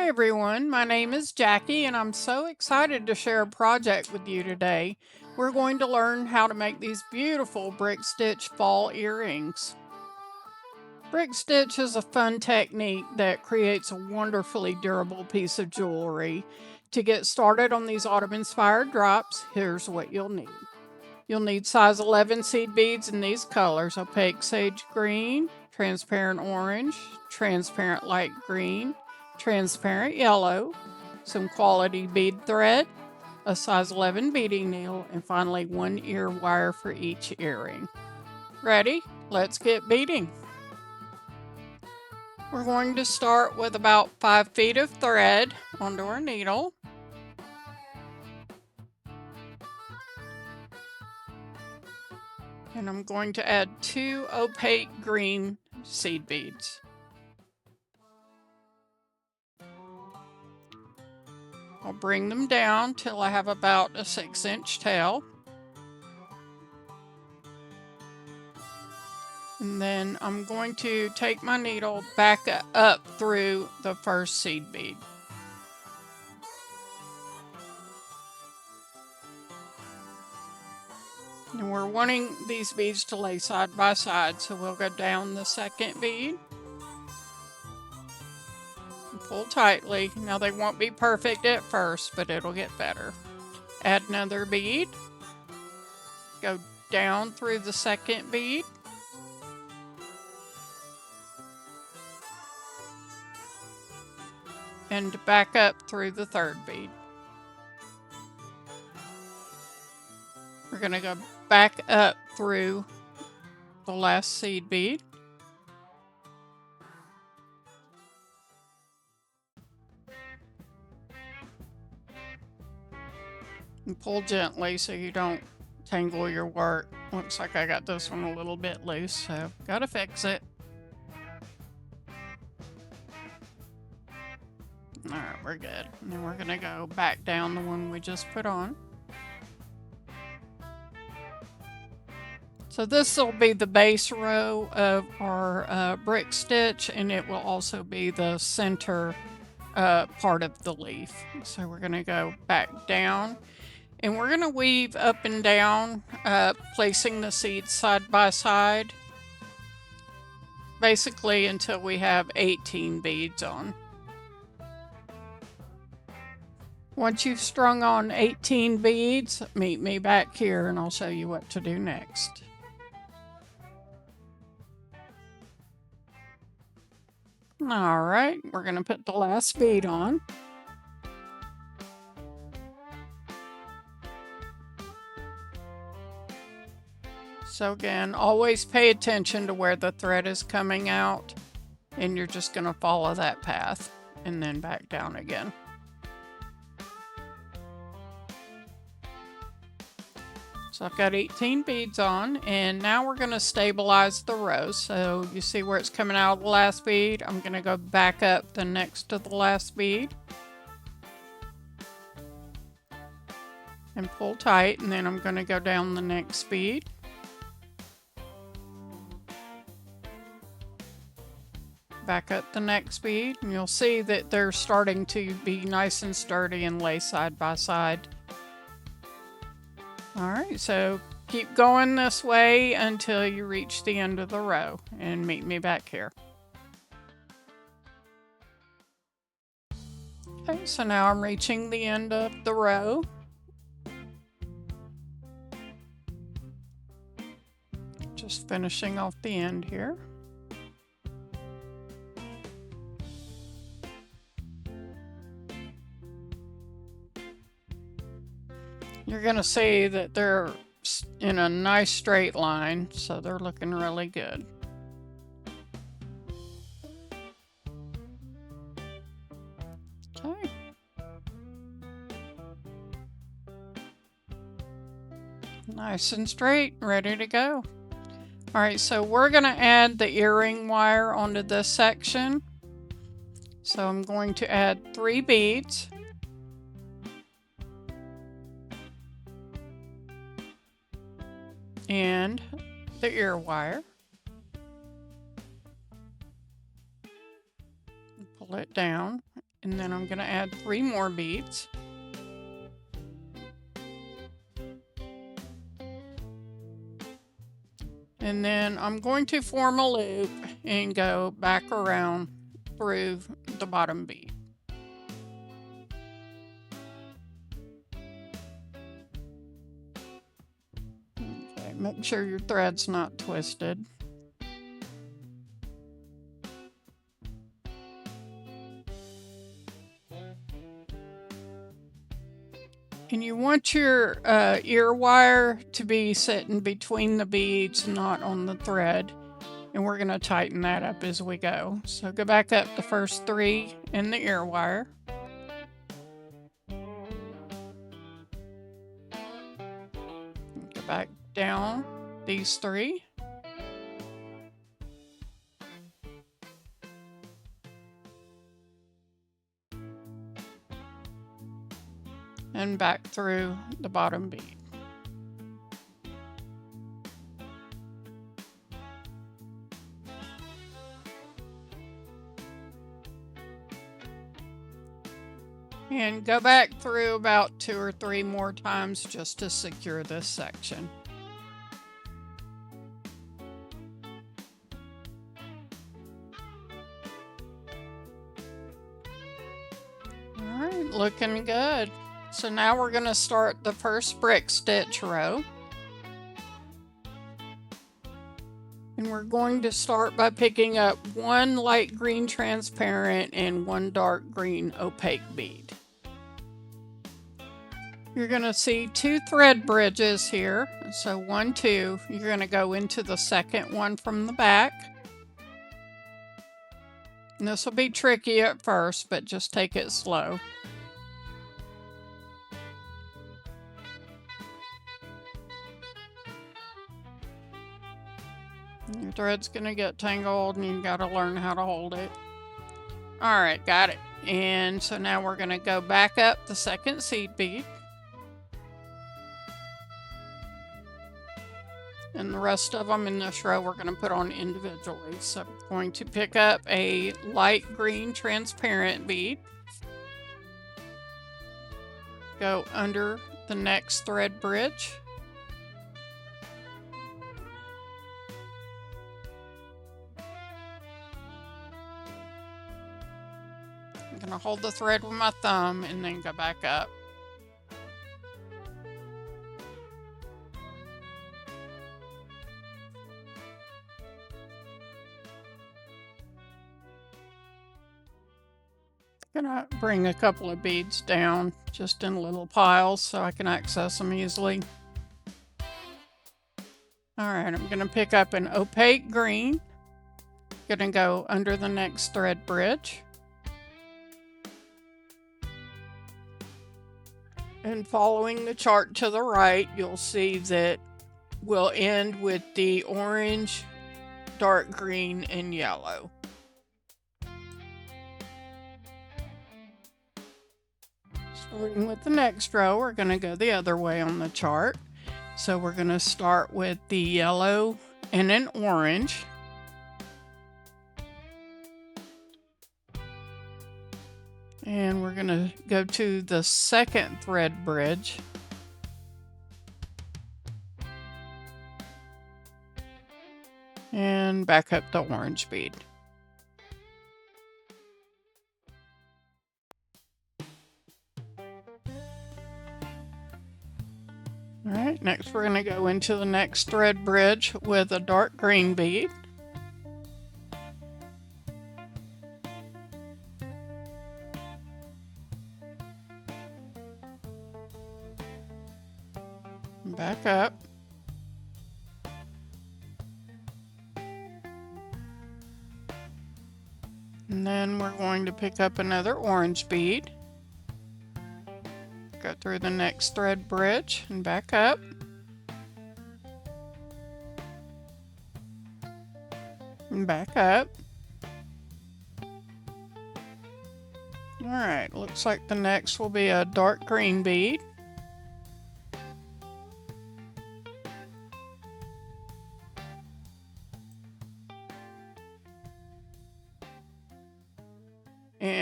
everyone, my name is Jackie and I'm so excited to share a project with you today. We're going to learn how to make these beautiful brick stitch fall earrings. Brick stitch is a fun technique that creates a wonderfully durable piece of jewelry. To get started on these autumn-inspired drops, here's what you'll need. You'll need size 11 seed beads in these colors: opaque sage green, transparent orange, transparent light green, transparent yellow, some quality bead thread, a size 11 beading needle, and finally 1 ear wire for each earring. Ready? Let's get beading. We're going to start with about 5 feet of thread onto our needle. And I'm going to add 2 opaque green seed beads. I'll bring them down till I have about a 6-inch tail. And then I'm going to take my needle back up through the first seed bead. And we're wanting these beads to lay side by side, so we'll go down the second bead and pull tightly. Now they won't be perfect at first, but it'll get better. Add another bead, go down through the second bead, and back up through the third bead. We're going to go back up through the last seed bead. And pull gently so you don't tangle your work. Looks like I got this one a little bit loose, so gotta fix it. Alright, we're good. And then we're gonna go back down the one we just put on. So this will be the base row of our brick stitch, and it will also be the center part of the leaf. So we're gonna go back down, and we're gonna weave up and down, placing the seeds side by side, basically until we have 18 beads on. Once you've strung on 18 beads, meet me back here and I'll show you what to do next. Alright, we're going to put the last bead on. So again, always pay attention to where the thread is coming out, and you're just going to follow that path and then back down again. So I've got 18 beads on, and now we're going to stabilize the row. So you see where it's coming out of the last bead? I'm going to go back up the next to the last bead and pull tight, and then I'm going to go down the next bead. Back up the next bead, and you'll see that they're starting to be nice and sturdy and lay side by side. Alright, so keep going this way until you reach the end of the row, and meet me back here. Okay, so now I'm reaching the end of the row. Just finishing off the end here. You're going to see that they're in a nice straight line, so they're looking really good. Okay. Nice and straight, ready to go. Alright, so we're going to add the earring wire onto this section. So I'm going to add 3 beads. And the ear wire. Pull it down and then I'm going to add 3 more beads. And then I'm going to form a loop and go back around through the bottom bead. Okay, make sure your thread's not twisted. And you want your ear wire to be sitting between the beads, not on the thread. And we're going to tighten that up as we go. So go back up the first 3 in the ear wire. Go back down these 3. And back through the bottom bead. And go back through about 2 or 3 more times just to secure this section. All right, looking good. So now we're going to start the first brick stitch row. And we're going to start by picking up 1 light green transparent and 1 dark green opaque bead. You're going to see 2 thread bridges here. So 1, 2, you're going to go into the second one from the back. And this will be tricky at first, but just take it slow. Your thread's going to get tangled and you got to learn how to hold it. All right, got it. And so now we're going to go back up the second seed bead. And the rest of them in this row we're going to put on individually. So I'm going to pick up a light green transparent bead. Go under the next thread bridge. I'm going to hold the thread with my thumb and then go back up. I'm going to bring a couple of beads down just in little piles so I can access them easily. All right, I'm going to pick up an opaque green. Going to go under the next thread bridge. And following the chart to the right, you'll see that we'll end with the orange, dark green, and yellow. Starting with the next row, we're going to go the other way on the chart. So we're going to start with the yellow and an orange. And we're going to go to the second thread bridge. And back up the orange bead. All right, next we're going to go into the next thread bridge with a dark green bead. Back up. And then we're going to pick up another orange bead. Go through the next thread bridge and back up. And back up. All right, looks like the next will be a dark green bead.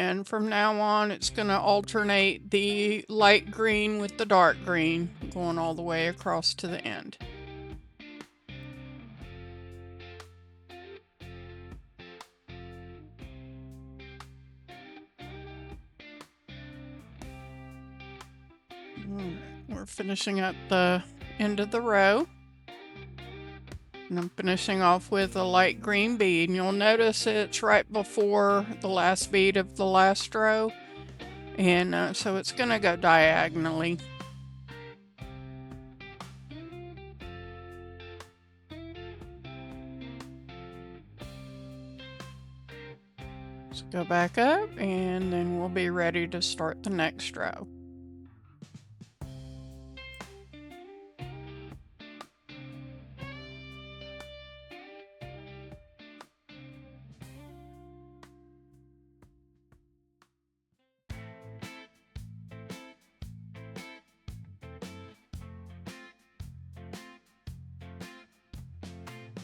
And from now on, it's going to alternate the light green with the dark green, going all the way across to the end. We're finishing up the end of the row. And I'm finishing off with a light green bead. And you'll notice it's right before the last bead of the last row. And so it's going to go diagonally. So go back up and then we'll be ready to start the next row.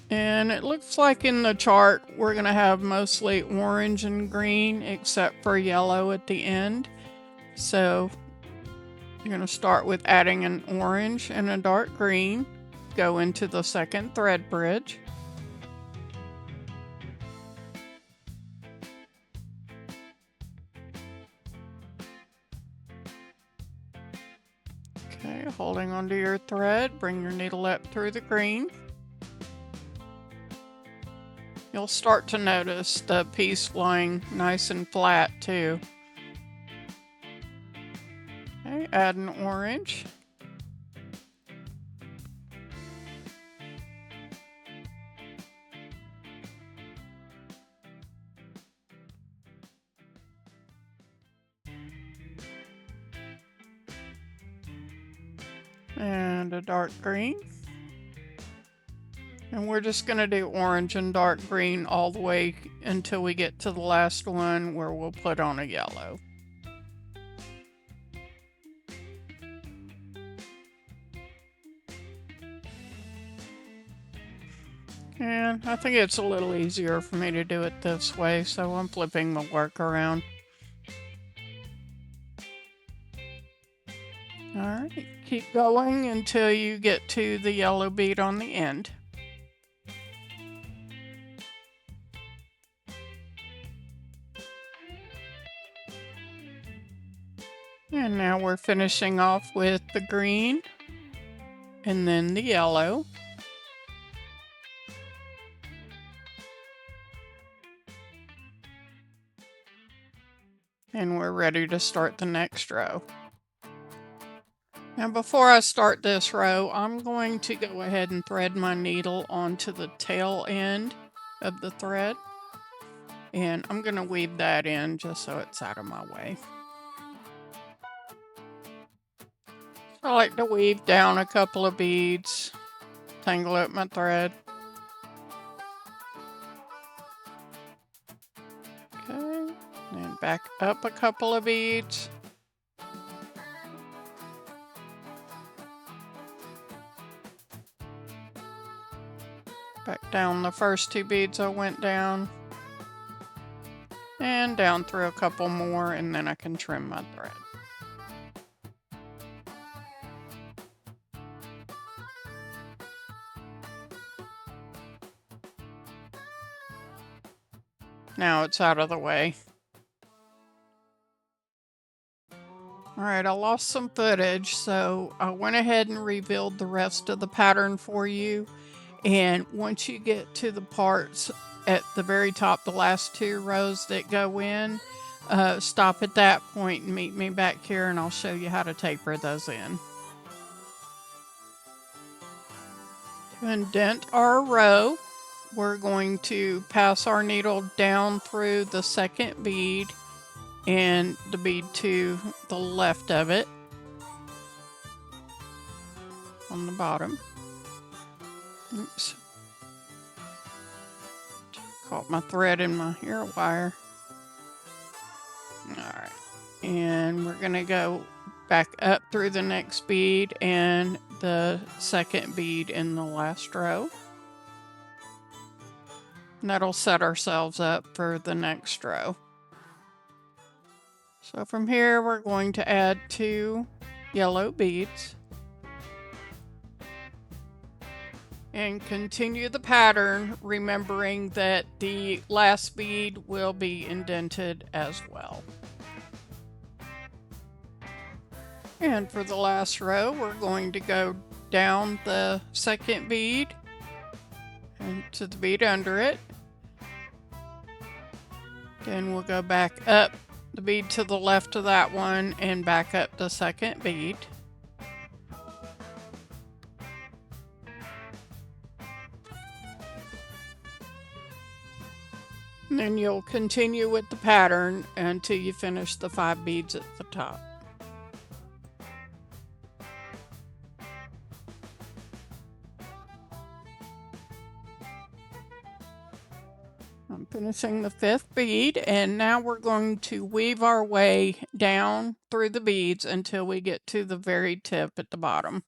And it looks like in the chart we're going to have mostly orange and green except for yellow at the end. So you're going to start with adding an orange and a dark green, go into the second thread bridge. Okay, holding onto your thread, bring your needle up through the green. You'll start to notice the piece lying nice and flat too. Okay, add an orange. And a dark green. And we're just going to do orange and dark green all the way until we get to the last one where we'll put on a yellow. And I think it's a little easier for me to do it this way, so I'm flipping the work around. Alright, keep going until you get to the yellow bead on the end. And now we're finishing off with the green and then the yellow. And we're ready to start the next row. Now before I start this row, I'm going to go ahead and thread my needle onto the tail end of the thread. And I'm going to weave that in just so it's out of my way. I like to weave down a couple of beads, tangle up my thread. Okay, and back up a couple of beads. Back down the first two beads I went down. And down through a couple more, and then I can trim my thread. Now it's out of the way. Alright, I lost some footage, so I went ahead and revealed the rest of the pattern for you. And once you get to the parts at the very top, the last two rows that go in, stop at that point and meet me back here and I'll show you how to taper those in. To indent our row, we're going to pass our needle down through the second bead and the bead to the left of it on the bottom. Oops. Caught my thread in my hair wire. Alright. And we're going to go back up through the next bead and the second bead in the last row. And that'll set ourselves up for the next row. So from here, we're going to add 2 yellow beads and continue the pattern, remembering that the last bead will be indented as well. And for the last row, we're going to go down the second bead and to the bead under it. Then we'll go back up the bead to the left of that one and back up the second bead. And then you'll continue with the pattern until you finish the 5 beads at the top. I'm finishing the 5th bead, and now we're going to weave our way down through the beads until we get to the very tip at the bottom.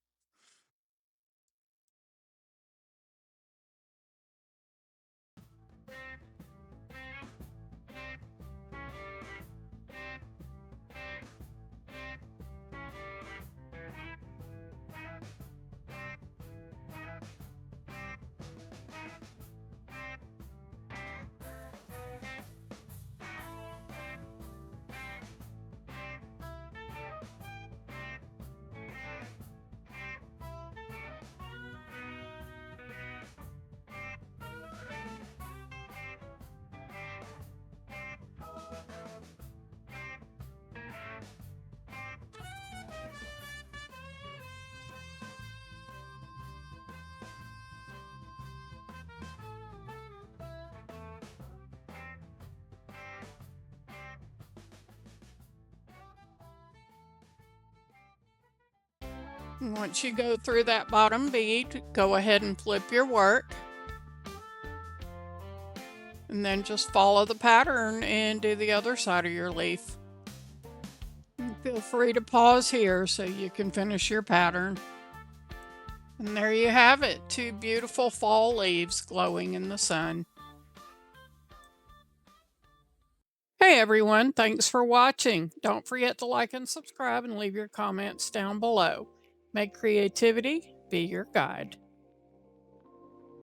Once you go through that bottom bead, go ahead and flip your work. And then just follow the pattern and do the other side of your leaf. And feel free to pause here so you can finish your pattern. And there you have it, 2 beautiful fall leaves glowing in the sun. Hey everyone, thanks for watching. Don't forget to like and subscribe and leave your comments down below. Make creativity be your guide.